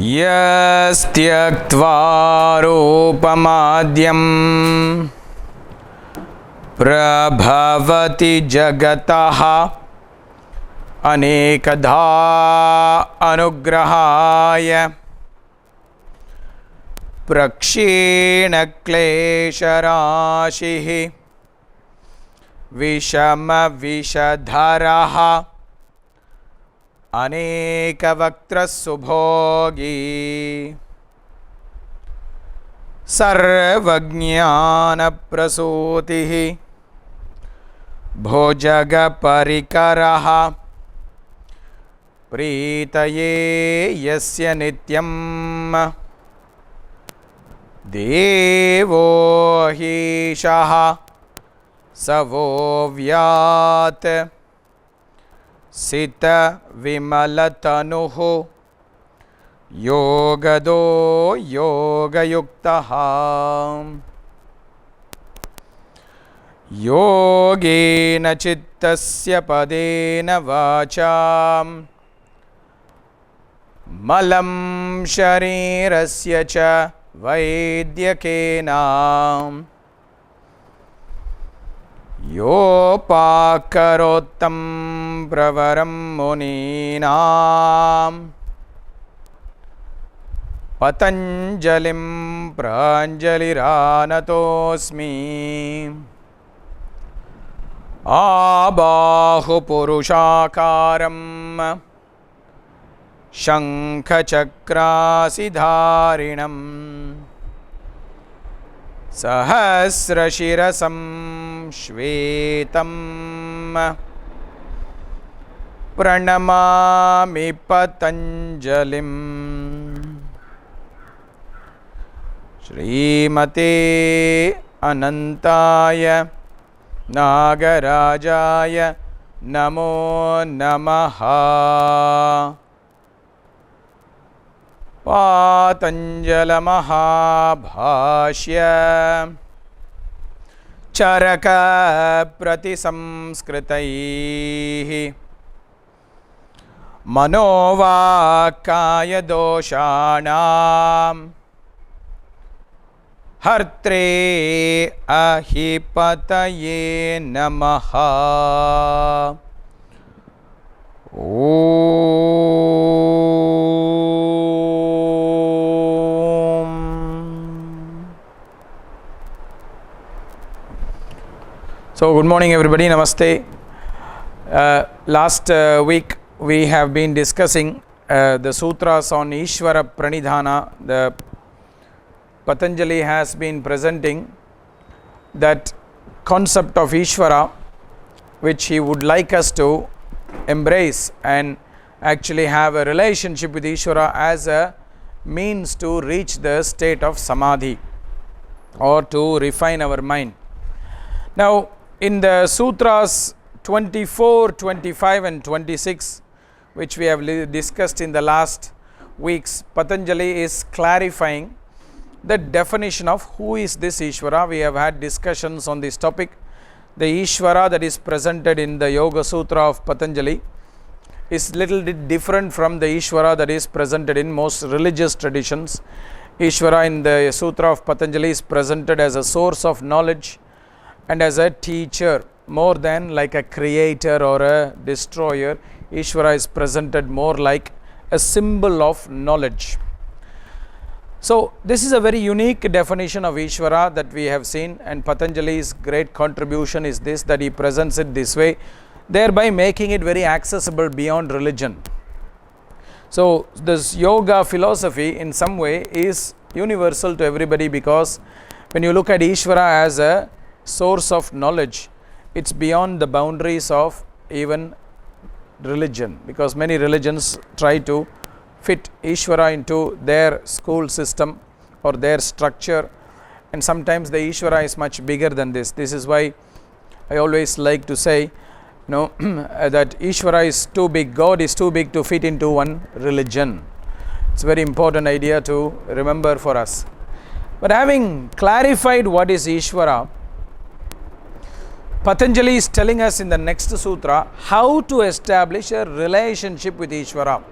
Yastyaktvā rūpamadhyam prabhavati jagataha anekadha anugrahaya prakshena klesharashihi vishama vishadharaha anekavaktra subhogi sarvajnana prasutihi bhojaga parikaraha pritaye yasya nityam devo hishaha savo vyat sita vimalatanuhu yogado yogayuktaha yogena chittasya padena vacham malam sharirasya cha vaidyakena yopakarottam pravaram muninam patanjalim pranjaliranatosmi abahu purushakaram shankhachakrasidharinam sahasrashirasam shvetam pranamami patanjalim Srimate Anantaya Nagarajaya Namo Namaha Patanjala Mahabhashya Charaka Pratisamskritaihi Manovakaya Doshanam Hartre Ahipataye Namaha So, good morning everybody, namaste. Last week we have been discussing the sutras on Ishwara Pranidhana. The Patanjali has been presenting that concept of Ishwara which he would like us to embrace and actually have a relationship with Ishwara as a means to reach the state of Samadhi or to refine our mind. Now, in the sutras 24, 25 and 26 which we have discussed in the last weeks, Patanjali is clarifying the definition of who is this Ishwara. We have had discussions on this topic. The Ishwara that is presented in the Yogasutra of Patanjali is little bit different from the Ishwara that is presented in most religious traditions. Ishwara in the Sutra of Patanjali is presented as a source of knowledge and as a teacher more than like a creator or a destroyer. Ishwara is presented more like a symbol of knowledge. So, this is a very unique definition of Ishwara that we have seen, and Patanjali's great contribution is this, that he presents it this way, thereby making it very accessible beyond religion. So, this yoga philosophy in some way is universal to everybody, because when you look at Ishwara as a source of knowledge, it's beyond the boundaries of even religion, because many religions try to fit Ishwara into their school system or their structure, and sometimes the Ishwara is much bigger than this. This is why I always like to say, that Ishwara is too big, God is too big to fit into one religion. It's a very important idea to remember for us. But having clarified what is Ishwara, Patanjali is telling us in the next sutra how to establish a relationship with Ishwara.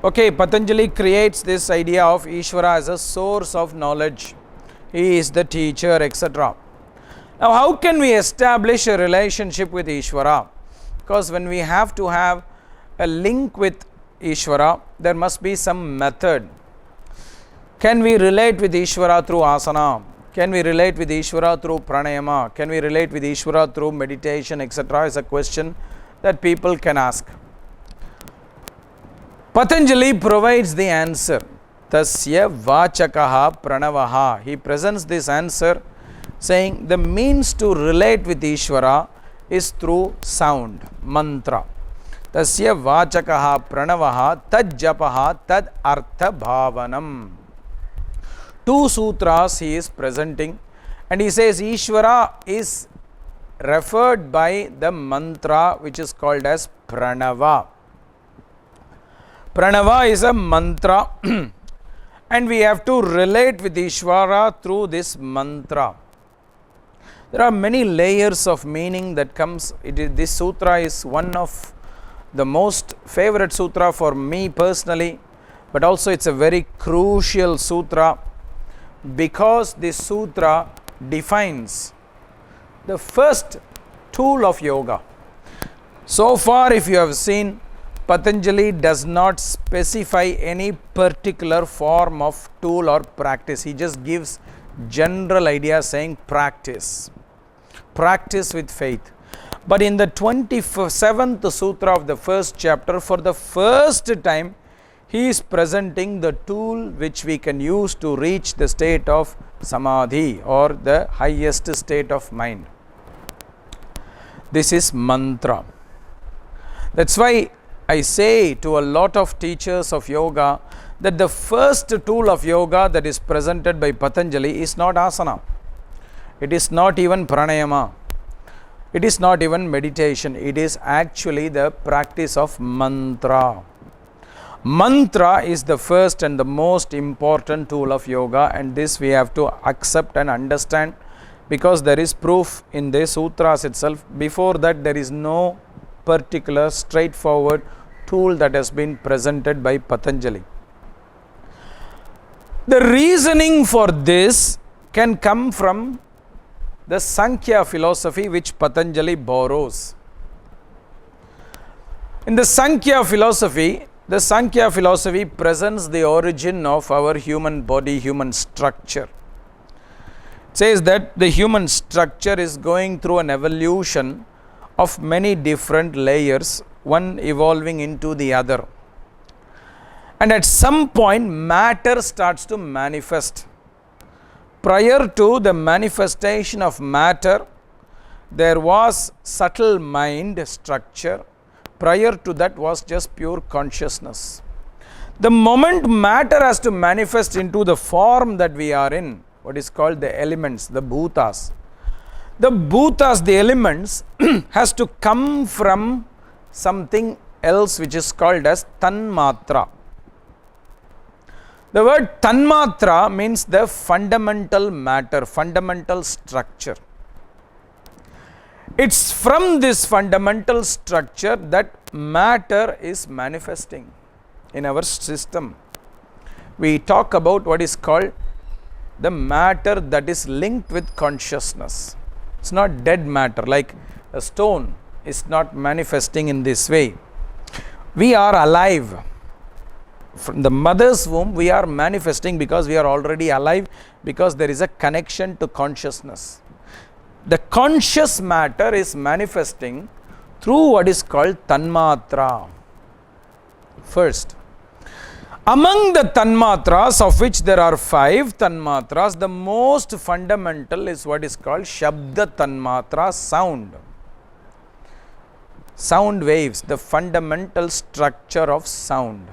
Okay, Patanjali creates this idea of Ishwara as a source of knowledge. He is the teacher, etc. Now, how can we establish a relationship with Ishwara? Because when we have to have a link with Ishwara, there must be some method. Can we relate with Ishwara through asana? Can we relate with Ishwara through pranayama? Can we relate with Ishwara through meditation, etc.? Is a question that people can ask. Patanjali provides the answer. Tasya vachakaha pranavaha. He presents this answer saying the means to relate with Ishwara is through sound, mantra. Tasya vachakaha pranavaha tad japaha tad artha bhavanam. Two sutras he is presenting, and he says Ishwara is referred by the mantra which is called as Pranava. Pranava is a mantra and we have to relate with Ishwara through this mantra. There are many layers of meaning that comes. This sutra is one of the most favorite sutra for me personally, but also it's a very crucial sutra because this sutra defines the first tool of yoga. So far, if you have seen, Patanjali does not specify any particular form of tool or practice. He just gives general idea saying practice with faith. But in the 27th sutra of the first chapter, for the first time, he is presenting the tool which we can use to reach the state of samadhi or the highest state of mind. This is mantra. That's why I say to a lot of teachers of yoga that the first tool of yoga that is presented by Patanjali is not asana. It is not even pranayama. It is not even meditation. It is actually the practice of mantra. Mantra is the first and the most important tool of yoga, and this we have to accept and understand because there is proof in the sutras itself. Before that, there is no particular straightforward tool that has been presented by Patanjali. The reasoning for this can come from the Sankhya philosophy which Patanjali borrows. In the Sankhya philosophy presents the origin of our human body, human structure. It says that the human structure is going through an evolution of many different layers, one evolving into the other. And at some point, matter starts to manifest. Prior to the manifestation of matter, there was subtle mind structure. Prior to that was just pure consciousness. The moment matter has to manifest into the form that we are in, what is called the elements, the bhutas. The bhutas, the elements, has to come from something else which is called as tanmatra. The word tanmatra means the fundamental matter, fundamental structure. It's from this fundamental structure that matter is manifesting in our system. We talk about what is called the matter that is linked with consciousness. It's not dead matter, like a stone is not manifesting in this way. We are alive. From the mother's womb, we are manifesting because we are already alive, because there is a connection to consciousness. The conscious matter is manifesting through what is called tanmatra. First, among the tanmatras, of which there are 5 tanmatras, the most fundamental is what is called shabda tanmatra, sound. Sound waves, the fundamental structure of sound.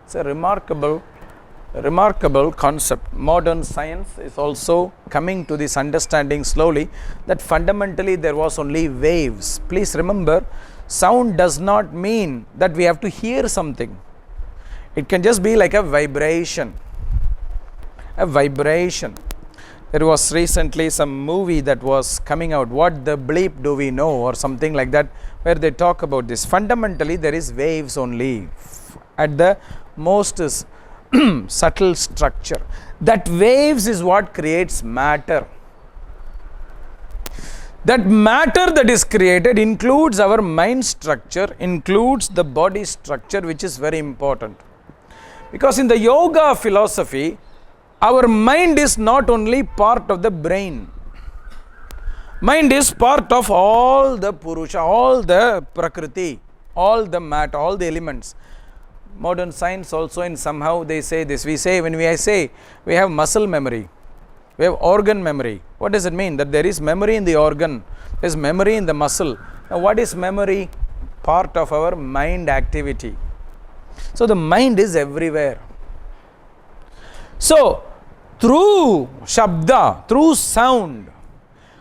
It's a remarkable concept. Modern science is also coming to this understanding slowly that fundamentally there was only waves. Please remember, sound does not mean that we have to hear something. It can just be like a vibration. A vibration. There was recently some movie that was coming out, What the Bleep Do We Know, or something like that, where they talk about this. Fundamentally, there is waves only. at the most subtle structure. That waves is what creates matter. That matter that is created includes our mind structure, includes the body structure, which is very important. Because in the yoga philosophy, our mind is not only part of the brain. Mind is part of all the Purusha, all the Prakriti, all the matter, all the elements. Modern science also, in somehow they say this. We say, when I say we have muscle memory, we have organ memory. What does it mean? That there is memory in the organ, there is memory in the muscle. Now, what is memory? Part of our mind activity. So, the mind is everywhere. So, through Shabda, through sound,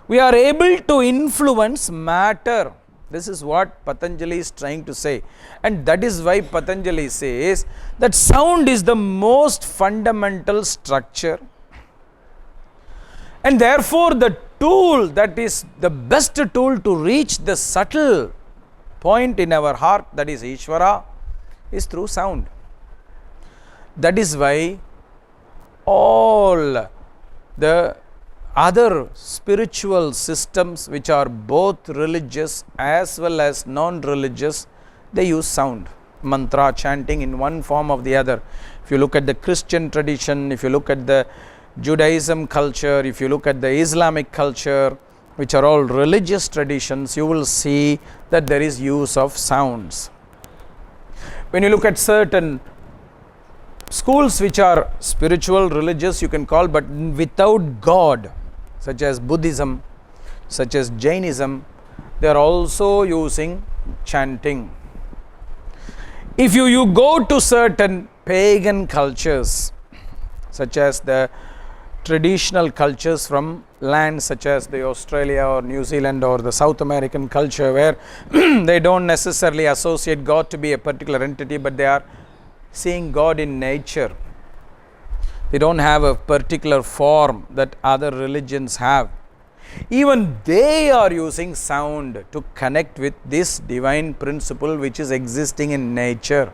we are able to influence matter. This is what Patanjali is trying to say. And that is why Patanjali says that sound is the most fundamental structure. And therefore, the tool that is the best tool to reach the subtle point in our heart, that is Ishwara, is through sound. That is why all the other spiritual systems which are both religious as well as non-religious, they use sound, mantra, chanting in one form or the other. If you look at the Christian tradition, if you look at the Judaism culture, if you look at the Islamic culture, which are all religious traditions, you will see that there is use of sounds. When you look at certain schools which are spiritual, religious, you can call, but without God, such as Buddhism, such as Jainism, they are also using chanting. If you go to certain pagan cultures, such as the traditional cultures from lands such as the Australia or New Zealand or the South American culture, where they don't necessarily associate God to be a particular entity, but they are seeing God in nature. They don't have a particular form that other religions have. Even they are using sound to connect with this divine principle which is existing in nature.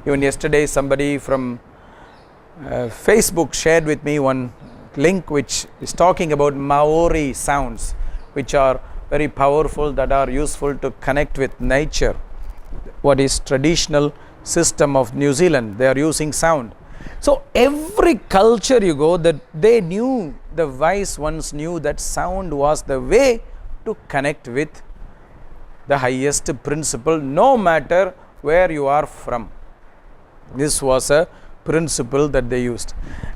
Even yesterday, somebody from Facebook shared with me one link which is talking about Maori sounds, which are very powerful, that are useful to connect with nature. What is traditional system of New Zealand, they are using sound. So every culture you go, that they knew, the wise ones knew that sound was the way to connect with the highest principle, no matter where you are from. This was a principle that they used.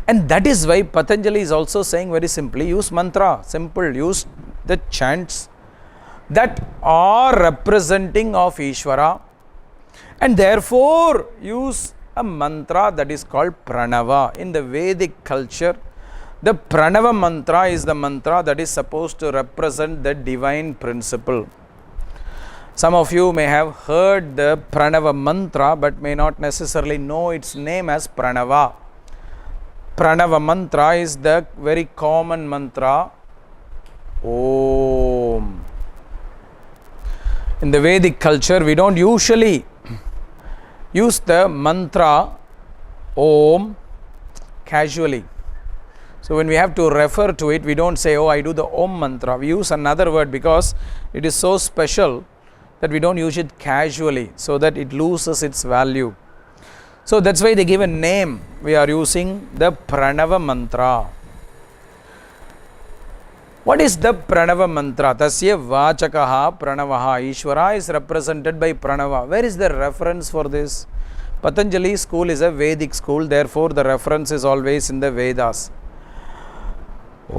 And that is why Patanjali is also saying very simply, use mantra, simple, use the chants that are representing of Ishwara, and therefore use a mantra that is called Pranava. In the Vedic culture, the Pranava mantra is the mantra that is supposed to represent the divine principle. Some of you may have heard the Pranava mantra, but may not necessarily know its name as Pranava. Pranava mantra is the very common mantra, Om. In the Vedic culture, we don't usually use the mantra Om casually. So when we have to refer to it, we don't say, oh, I do the Om mantra. We use another word because it is so special that we don't use it casually, so that it loses its value. So that's why they give a name. We are using the Pranava mantra. What is the Pranava mantra? Tasya vachakaha pranavaha. Ishwara is represented by Pranava. Where is the reference for this? Patanjali school is a Vedic school, therefore the reference is always in the Vedas. Om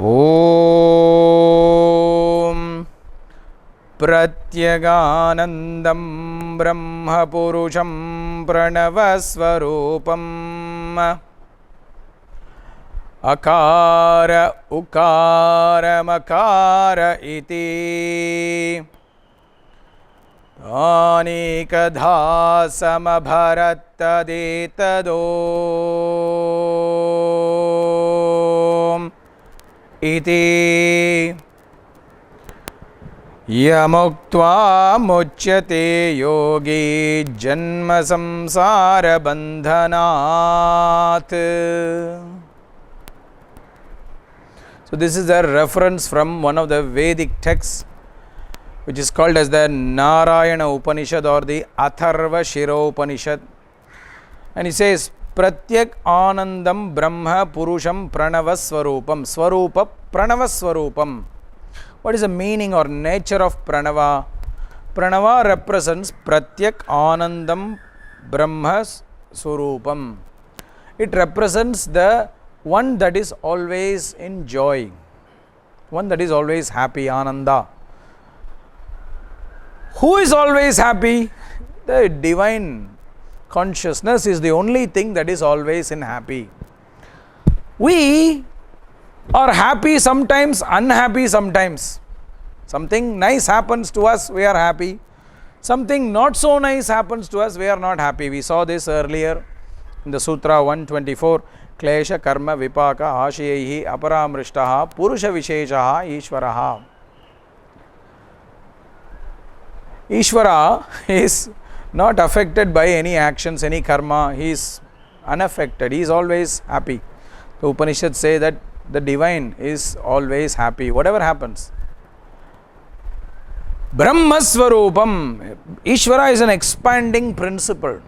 Pratyaganandam Brahma Purusham Pranavasvarupam Akara Ukara Makara Iti Anikadha Samabharatadetadom Iti Yamuktva muchyate yogi janma samsara bandhanat. So this is a reference from one of the Vedic texts, which is called as the Narayana Upanishad or the Atharva Shiro Upanishad. And he says, Pratyak Anandam Brahma Purusham Pranava Swarupam. Swarupa Pranava Swarupam. What is the meaning or nature of Pranava? Pranava represents Pratyak Anandam Brahma Swarupam. It represents the one that is always in joy, one that is always happy, Ananda. Who is always happy? The divine consciousness is the only thing that is always in happy. We are happy sometimes, unhappy sometimes. Something nice happens to us, we are happy. Something not so nice happens to us, we are not happy. We saw this earlier in the Sutra 124. Klesha karma vipaka ashayehi aparamrishtaha purusha visheshaha Ishwara. Ishwara is not affected by any actions, any karma. He is unaffected. He is always happy. The Upanishads say that the divine is always happy, whatever happens. Brahmasvarupam. Ishwara is an expanding principle.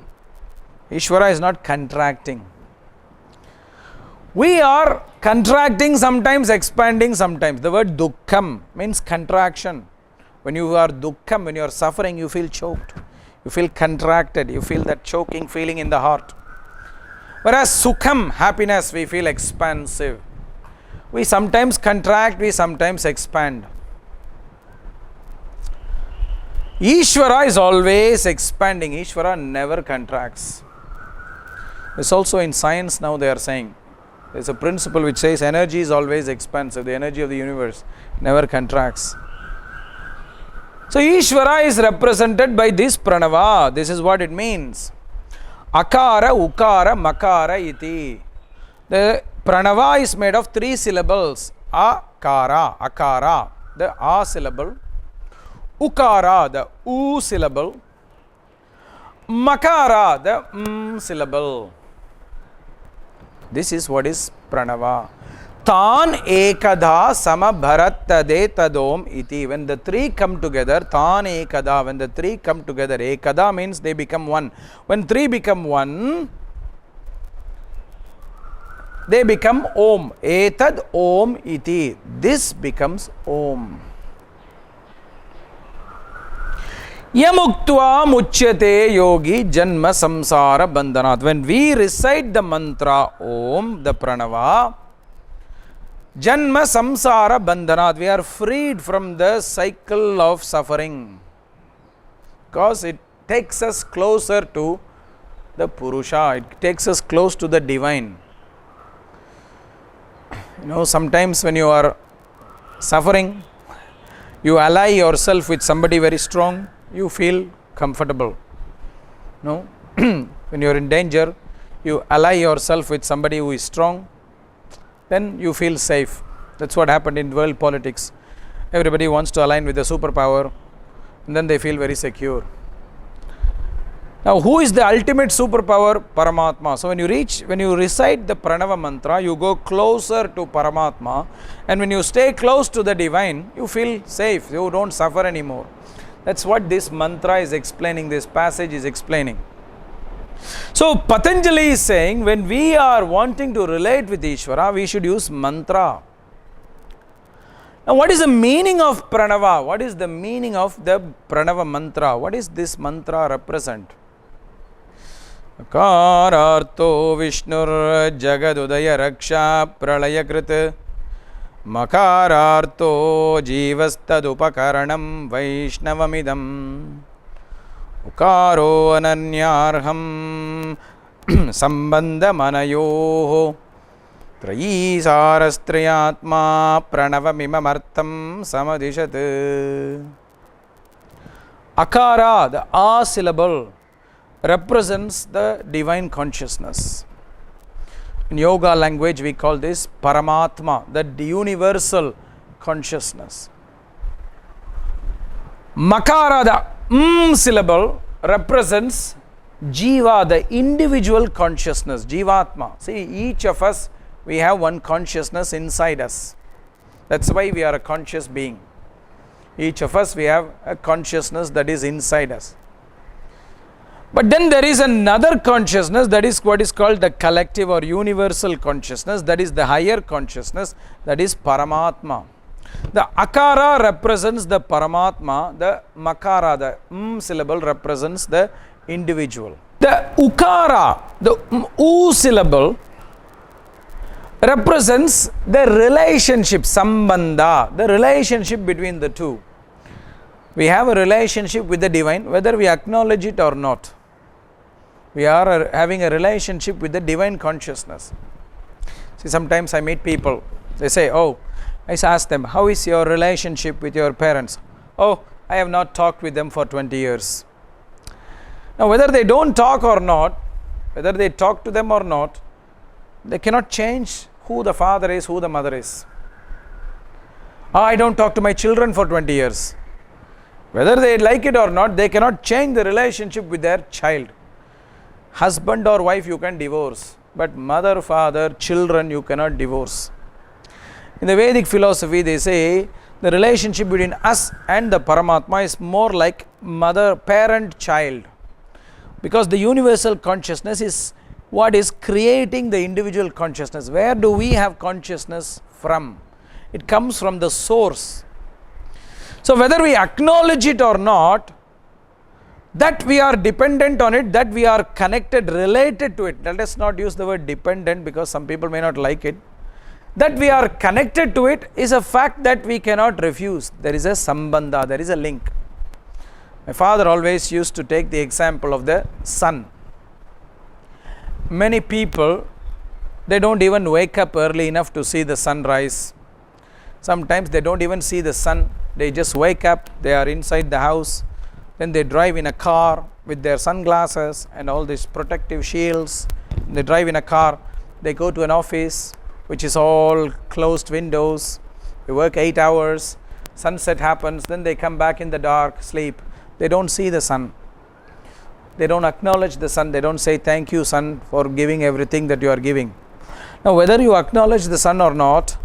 Ishwara is not contracting. We are contracting sometimes, expanding sometimes. The word dukkham means contraction. When you are dukkham, when you are suffering, you feel choked. You feel contracted. You feel that choking feeling in the heart. Whereas sukham, happiness, we feel expansive. We sometimes contract, we sometimes expand. Ishwara is always expanding. Ishwara never contracts. It's also in science now they are saying. There's a principle which says energy is always expansive. The energy of the universe never contracts. So Ishwara is represented by this Pranava. This is what it means. Akara, Ukara, Makara iti. The Pranava is made of 3 syllables. Akara, Akara, the A syllable. Ukara, the U syllable. Makara, the syllable. This is what is Pranava. Tan ekada sama bharattade tadom iti. When the 3 come together, tan ekada, when the 3 come together, ekada means they become one. When 3 become one, they become Om. Etad Om iti. This becomes Om. Yamuktva muchyate yogi janma samsara bandhanat. When we recite the mantra Om, the Pranava, janma samsara bandhanat, we are freed from the cycle of suffering. Because it takes us closer to the Purusha, it takes us close to the divine. You know, sometimes when you are suffering, you ally yourself with somebody very strong, you feel comfortable. No? When you are in danger, you ally yourself with somebody who is strong, then you feel safe. That's what happened in world politics. Everybody wants to align with the superpower, and then they feel very secure. Now, who is the ultimate superpower? Paramatma. So, when you recite the Pranava mantra, you go closer to Paramatma, and when you stay close to the divine, you feel safe. You don't suffer anymore. That's what this mantra is explaining, this passage is explaining. So, Patanjali is saying, when we are wanting to relate with Ishwara, we should use mantra. Now, what is the meaning of Pranava? What is the meaning of the Pranava mantra? What is this mantra represent? Akararto Vishnur Jagadudaya Raksha Pralayakrit Makararto Jivastadupakaranam Vaishnavamidam Ukaro Ananyarham Sambandhamanayoho Trayisarastriyatma Pranavamimamartham Samadishat. Akara, the A syllable, represents the divine consciousness. In yoga language, we call this Paramatma, the universal consciousness. Makara, the syllable, represents Jiva, the individual consciousness, Jivatma. See, each of us, we have one consciousness inside us. That's why we are a conscious being. Each of us, we have a consciousness that is inside us. But then there is another consciousness, that is what is called the collective or universal consciousness, that is the higher consciousness, that is Paramatma. The Akara represents the Paramatma, the Makara, the syllable represents the individual. The Ukara, the U syllable, represents the relationship, Sambandha, the relationship between the two. We have a relationship with the divine, whether we acknowledge it or not. We are having a relationship with the divine consciousness. See, sometimes I meet people, they say, oh, I ask them, how is your relationship with your parents? Oh, I have not talked with them for 20 years. Now, whether they don't talk or not, whether they talk to them or not, they cannot change who the father is, who the mother is. I don't talk to my children for 20 years. Whether they like it or not, they cannot change the relationship with their child. Husband or wife you can divorce, but mother, father, children you cannot divorce. In the Vedic philosophy, they say the relationship between us and the Paramatma is more like mother, parent, child. Because the universal consciousness is what is creating the individual consciousness. Where do we have consciousness from? It comes from the source. So whether we acknowledge it or not, that we are dependent on it, that we are connected, related to it. Let us not use the word dependent because some people may not like it. That we are connected to it is a fact that we cannot refuse. There is a sambandha, there is a link. My father always used to take the example of the sun. Many people, they don't even wake up early enough to see the sunrise. Sometimes they don't even see the sun. They just wake up, they are inside the house. Then they drive in a car with their sunglasses and all these protective shields. They drive in a car, they go to an office which is all closed windows. They work 8 hours, sunset happens, then they come back in the dark, sleep. They don't see the sun. They don't acknowledge the sun. They don't say, thank you, sun, for giving everything that you are giving. Now, whether you acknowledge the sun or not,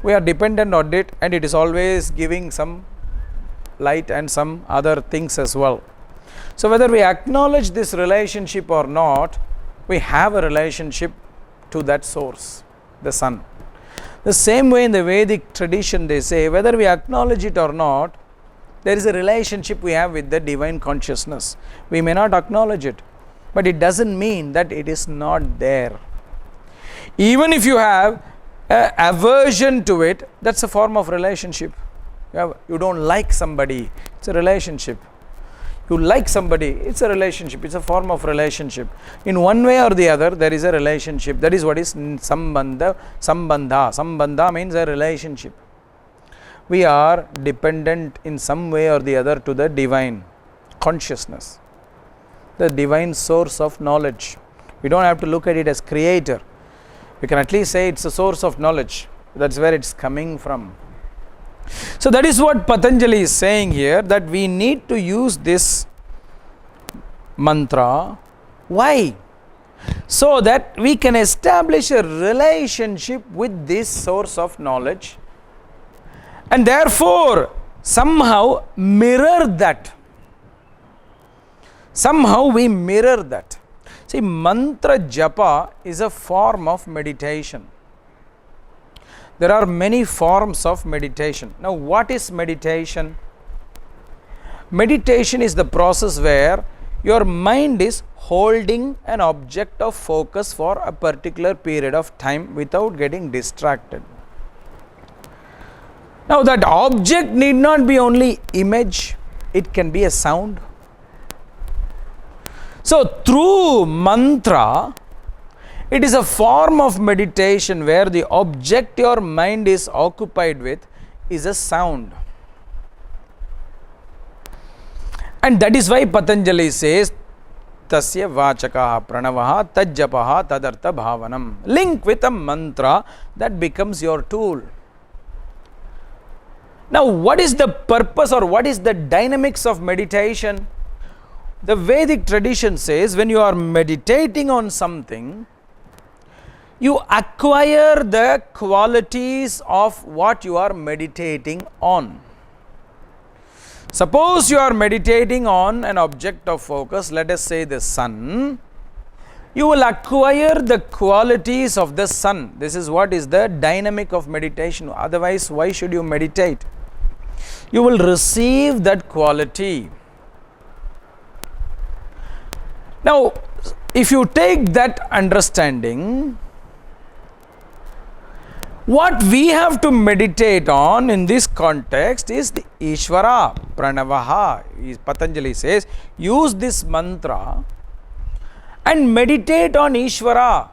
we are dependent on it, and it is always giving some light and some other things as well. So, whether we acknowledge this relationship or not, we have a relationship to that source, the sun. The same way in the Vedic tradition, they say, whether we acknowledge it or not, there is a relationship we have with the divine consciousness. We may not acknowledge it, but it doesn't mean that it is not there. Even if you have an aversion to it, that's a form of relationship. You don't like somebody, it's a relationship. You like somebody, it's a relationship, it's a form of relationship. In one way or the other, there is a relationship. That is what is sambandha. Sambandha means a relationship. We are dependent in some way or the other to the divine consciousness, the divine source of knowledge. We don't have to look at it as creator. We can at least say it's a source of knowledge. That's where it's coming from. So that is what Patanjali is saying here, that we need to use this mantra. Why? So that we can establish a relationship with this source of knowledge, and therefore somehow mirror that. Somehow we mirror that. See, mantra japa is a form of meditation. There are many forms of meditation. Now, what is meditation? Meditation is the process where your mind is holding an object of focus for a particular period of time without getting distracted. Now, that object need not be only image, it can be a sound. So, through mantra, it is a form of meditation where the object your mind is occupied with is a sound. And that is why Patanjali says, Tasya vachakaha pranavaha tajjapaha tadartha bhavanam. Link with a mantra that becomes your tool. Now, what is the purpose or what is the dynamics of meditation? The Vedic tradition says when you are meditating on something, you acquire the qualities of what you are meditating on. Suppose you are meditating on an object of focus, let us say the sun. You will acquire the qualities of the sun. This is what is the dynamic of meditation. Otherwise, why should you meditate? You will receive that quality. Now, if you take that understanding, what we have to meditate on in this context is the Ishwara, Pranava. Patanjali says, use this mantra and meditate on Ishwara.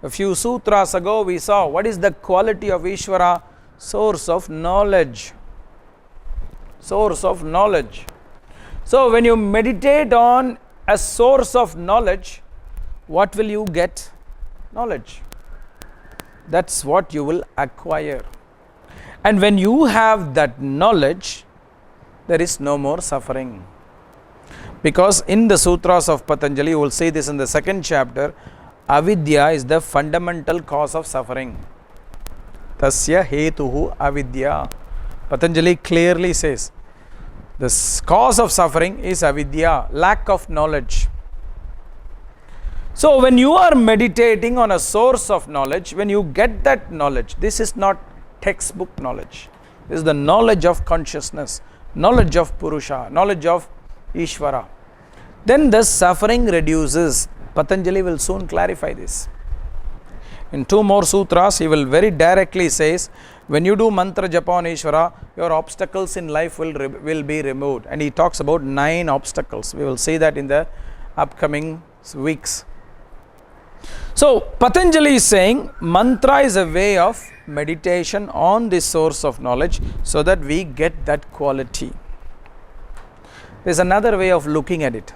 A few sutras ago we saw what is the quality of Ishwara? Source of knowledge. Source of knowledge. So when you meditate on a source of knowledge, what will you get? Knowledge. That's what you will acquire. And when you have that knowledge, there is no more suffering. Because in the sutras of Patanjali, you will see this in the second chapter, avidya is the fundamental cause of suffering. Tasya hetuhu avidya. Patanjali clearly says, the cause of suffering is avidya, lack of knowledge. So when you are meditating on a source of knowledge, when you get that knowledge, this is not textbook knowledge. This is the knowledge of consciousness, knowledge of Purusha, knowledge of Ishwara. Then the suffering reduces. Patanjali will soon clarify this. In two more sutras, he will very directly says, when you do mantra japa on Ishwara, your obstacles in life will be removed. And he talks about 9 obstacles. We will see that in the upcoming weeks. So, Patanjali is saying mantra is a way of meditation on this source of knowledge so that we get that quality. There is another way of looking at it.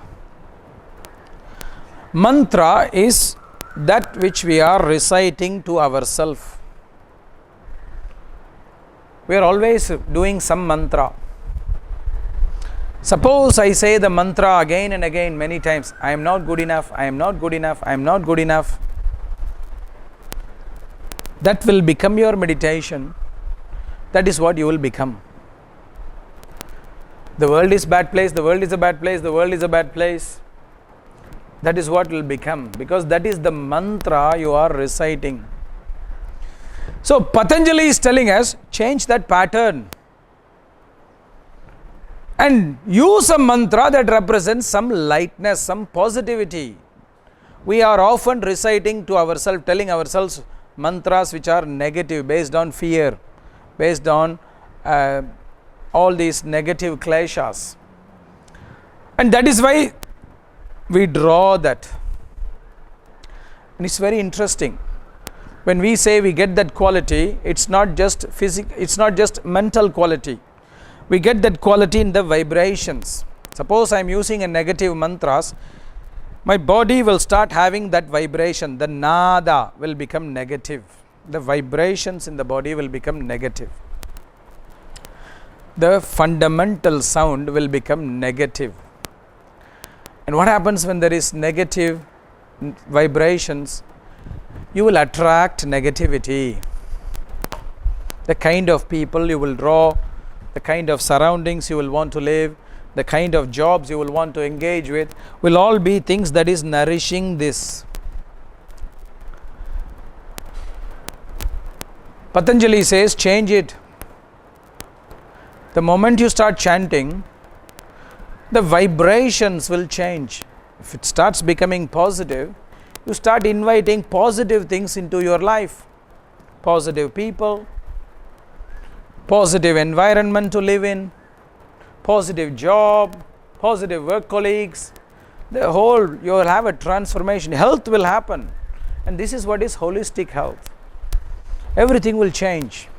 Mantra is that which we are reciting to ourselves. We are always doing some mantra. Suppose I say the mantra again and again many times, I am not good enough, I am not good enough, I am not good enough. That will become your meditation. That is what you will become. The world is a bad place, the world is a bad place, the world is a bad place. That is what will become, because that is the mantra you are reciting. So Patanjali is telling us, change that pattern and use a mantra that represents some lightness, some positivity. We are often reciting to ourselves, telling ourselves mantras which are negative, based on fear, based on all these negative kleshas. And that is why we draw that. And it's very interesting. When we say we get that quality, it's not just physical, it's not just mental quality. We get that quality in the vibrations. Suppose I am using a negative mantras, my body will start having that vibration. The nada will become negative. The vibrations in the body will become negative. The fundamental sound will become negative. And what happens when there is negative vibrations? You will attract negativity. The kind of people you will draw, the kind of surroundings you will want to live, the kind of jobs you will want to engage with will all be things that is nourishing this. Patanjali says, change it. The moment you start chanting, the vibrations will change. If it starts becoming positive, you start inviting positive things into your life. Positive people, positive environment to live in, positive job, positive work colleagues. The whole, you will have a transformation. Health will happen. And this is what is holistic health. Everything will change.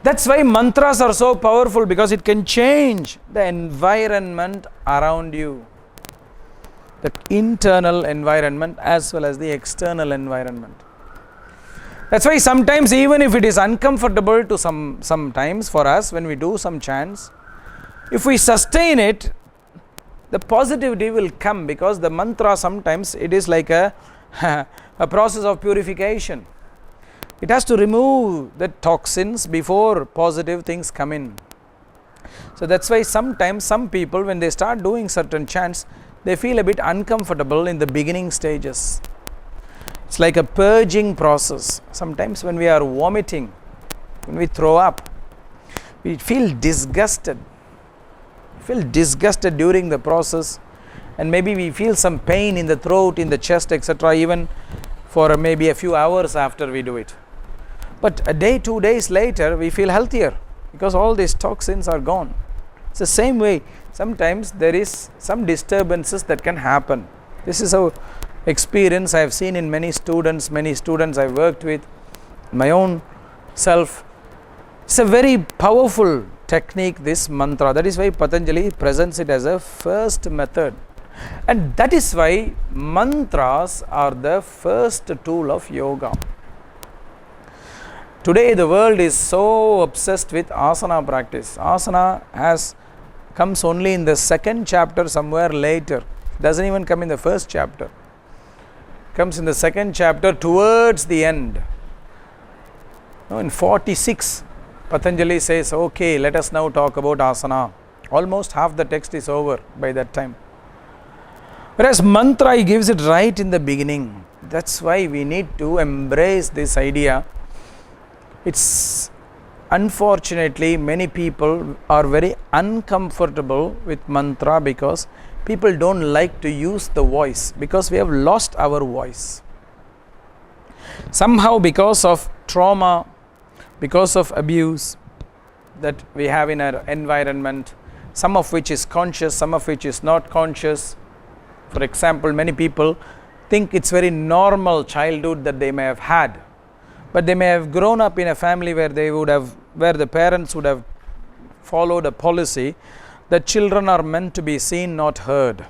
That's why mantras are so powerful, because it can change the environment around you. The internal environment as well as the external environment. That's why sometimes, even if it is uncomfortable to sometimes for us when we do some chants, if we sustain it, the positivity will come, because the mantra sometimes it is like a process of purification. It has to remove the toxins before positive things come in. So that's why sometimes some people, when they start doing certain chants, they feel a bit uncomfortable in the beginning stages. It's like a purging process. Sometimes when we are vomiting, when we throw up, we feel disgusted. During the process, and maybe we feel some pain in the throat, in the chest, etc., even for maybe a few hours after we do it. But a day, 2 days later, we feel healthier, because all these toxins are gone. It's the same way. Sometimes there is some disturbances that can happen. This is a experience I have seen in many students I've worked with, my own self. It's a very powerful technique, this mantra. That is why Patanjali presents it as a first method, and that is why mantras are the first tool of yoga. Today the world is so obsessed with asana practice. Asana comes only in the second chapter, somewhere later. It doesn't even come in the first chapter. Comes in the second chapter towards the end. In 46, Patanjali says, okay, let us now talk about asana. Almost half the text is over by that time. Whereas mantra, he gives it right in the beginning. That's why we need to embrace this idea. It's unfortunately many people are very uncomfortable with mantra, because people don't like to use the voice, because we have lost our voice. Somehow, because of trauma, because of abuse that we have in our environment, some of which is conscious, some of which is not conscious. For example, many people think it's very normal childhood that they may have had, but they may have grown up in a family where the parents would have followed a policy that children are meant to be seen, not heard.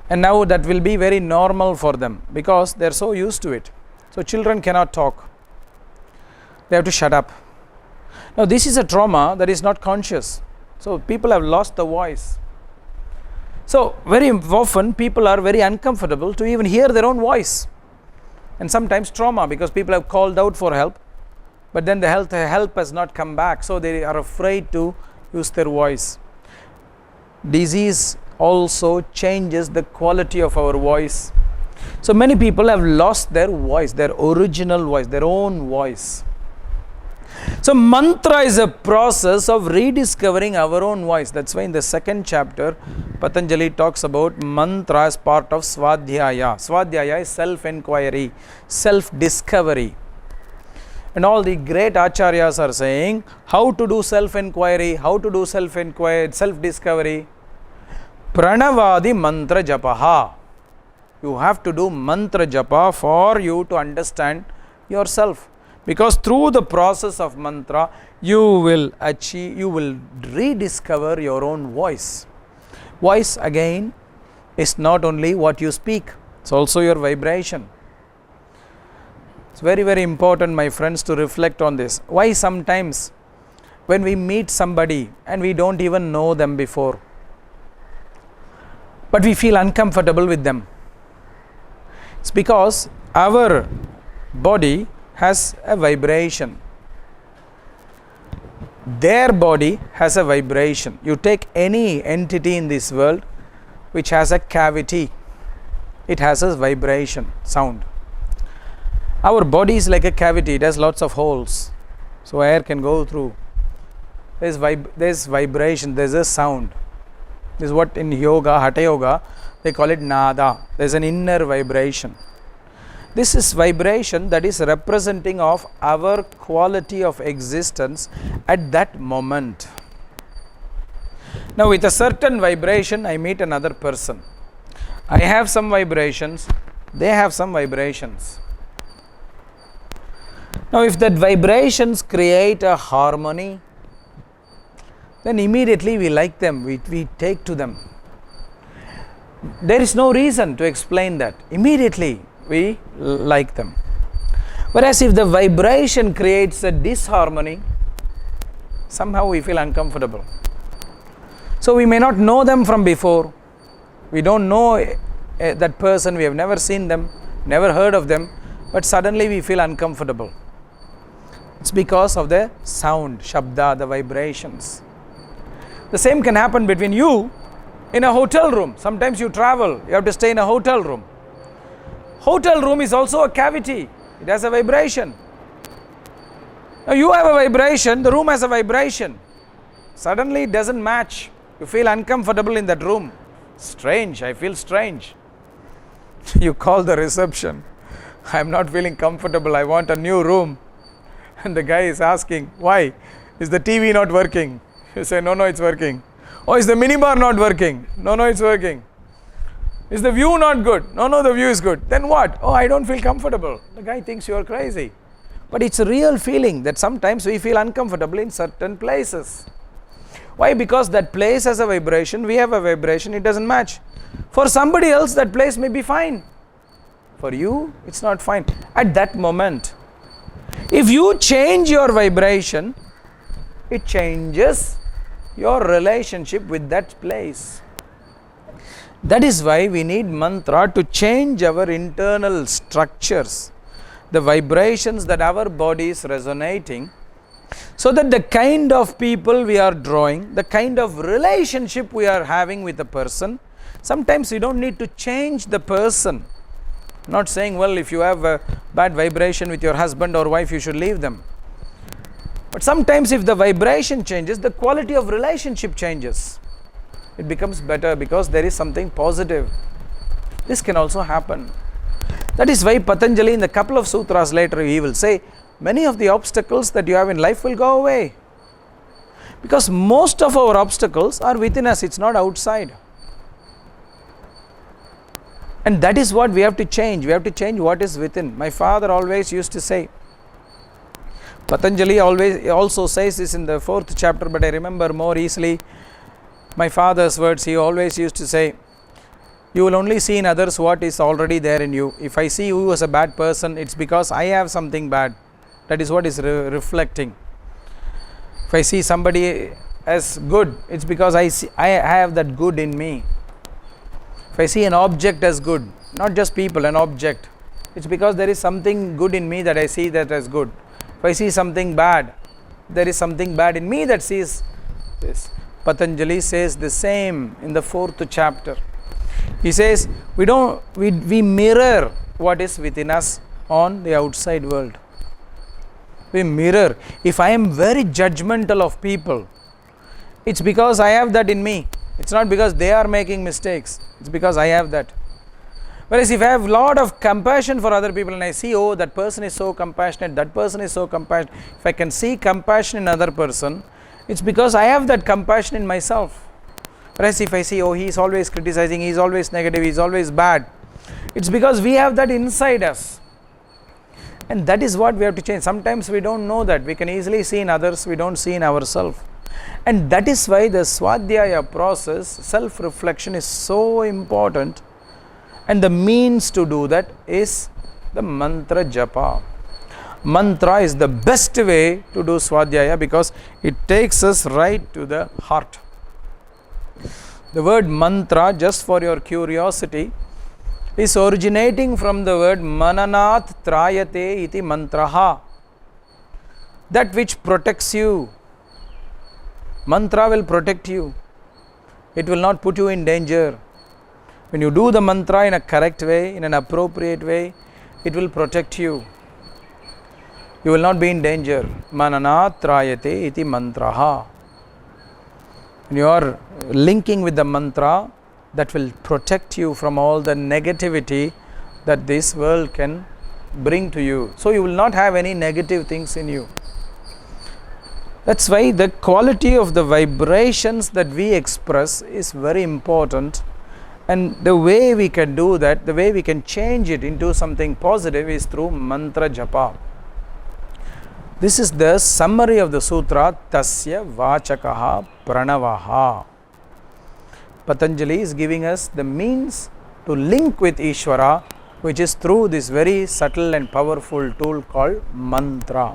And now that will be very normal for them, because they are so used to it. So children cannot talk. They have to shut up. Now this is a trauma that is not conscious. So people have lost the voice. So very often people are very uncomfortable to even hear their own voice. And sometimes trauma, because people have called out for help, but then the help has not come back. So they are afraid to use their voice. Disease also changes the quality of our voice. So many people have lost their voice, their original voice, their own voice. So mantra is a process of rediscovering our own voice. That's why in the second chapter, Patanjali talks about mantra as part of svadhyaya. Svadhyaya is self-inquiry, self-discovery. And all the great acharyas are saying how to do self-inquiry, how to do self-discovery. Pranavadi mantra japaha. You have to do mantra japa for you to understand yourself. Because through the process of mantra, you will rediscover your own voice. Voice again is not only what you speak, it's also your vibration. It's very, very important, my friends, to reflect on this. Why sometimes when we meet somebody and we don't even know them before, but we feel uncomfortable with them? It's because our body has a vibration. Their body has a vibration. You take any entity in this world which has a cavity, it has a vibration, sound. Our body is like a cavity, it has lots of holes, so air can go through. There's vibration, there's a sound. This is what in yoga, hatha yoga, they call it nada. There's an inner vibration. This is vibration that is representing of our quality of existence at that moment. Now with a certain vibration, I meet another person. I have some vibrations, they have some vibrations. Now if that vibrations create a harmony, then immediately we like them, we take to them. There is no reason to explain that. Immediately we like them. Whereas if the vibration creates a disharmony, somehow we feel uncomfortable. So we may not know them from before. We don't know that person, we have never seen them, never heard of them, but suddenly we feel uncomfortable. It's because of the sound, shabda, the vibrations. The same can happen between you in a hotel room. Sometimes you travel, you have to stay in a hotel room. Hotel room is also a cavity. It has a vibration. Now you have a vibration, the room has a vibration. Suddenly it doesn't match. You feel uncomfortable in that room. Strange, I feel strange. You call the reception. I'm not feeling comfortable, I want a new room. And the guy is asking, why? Is the TV not working? You say, no, it's working. Oh, is the minibar not working? No, it's working. Is the view not good? No, the view is good. Then what? Oh, I don't feel comfortable. The guy thinks you are crazy. But it's a real feeling that sometimes we feel uncomfortable in certain places. Why? Because that place has a vibration, we have a vibration, it doesn't match. For somebody else, that place may be fine. For you, it's not fine. At that moment, if you change your vibration, it changes your relationship with that place. That is why we need mantra to change our internal structures, the vibrations that our body is resonating, so that the kind of people we are drawing, the kind of relationship we are having with a person, sometimes we don't need to change the person. Not saying, well, if you have a bad vibration with your husband or wife, you should leave them. But sometimes if the vibration changes, the quality of relationship changes. It becomes better because there is something positive. This can also happen. That is why Patanjali, in the couple of sutras later, he will say, many of the obstacles that you have in life will go away. Because most of our obstacles are within us, it's not outside. And that is what we have to change. We have to change what is within. My father always used to say, Patanjali also says this in the 4th chapter, but I remember more easily my father's words. He always used to say, you will only see in others what is already there in you. If I see you as a bad person, it's because I have something bad. That is what is reflecting. If I see somebody as good, it's because I have that good in me. If I see an object as good, not just people, an object, it's because there is something good in me that I see that as good. If I see something bad, there is something bad in me that sees this. Patanjali says the same in the 4th chapter. He says, we mirror what is within us on the outside world. We mirror. If I am very judgmental of people, it's because I have that in me. It's not because they are making mistakes. It's because I have that. Whereas if I have a lot of compassion for other people and I see, oh, that person is so compassionate, that person is so compassionate. If I can see compassion in another person, it's because I have that compassion in myself. Whereas if I see, oh, he is always criticizing, he is always negative, he is always bad, it's because we have that inside us. And that is what we have to change. Sometimes we don't know that. We can easily see in others, we don't see in ourselves. And that is why the Swadhyaya process, self-reflection, is so important. And the means to do that is the mantra japa. Mantra is the best way to do Swadhyaya because it takes us right to the heart. The word mantra, just for your curiosity, is originating from the word mananat trayate iti mantraha. That which protects you. Mantra will protect you. It will not put you in danger. When you do the mantra in a correct way, in an appropriate way, it will protect you. You will not be in danger. Mananat trayate iti mantraha. When you are linking with the mantra, that will protect you from all the negativity that this world can bring to you. So you will not have any negative things in you. That's why the quality of the vibrations that we express is very important. And the way we can do that, the way we can change it into something positive is through mantra japa. This is the summary of the sutra, Tasya Vachakaha Pranavaha. Patanjali is giving us the means to link with Ishwara which is through this very subtle and powerful tool called mantra.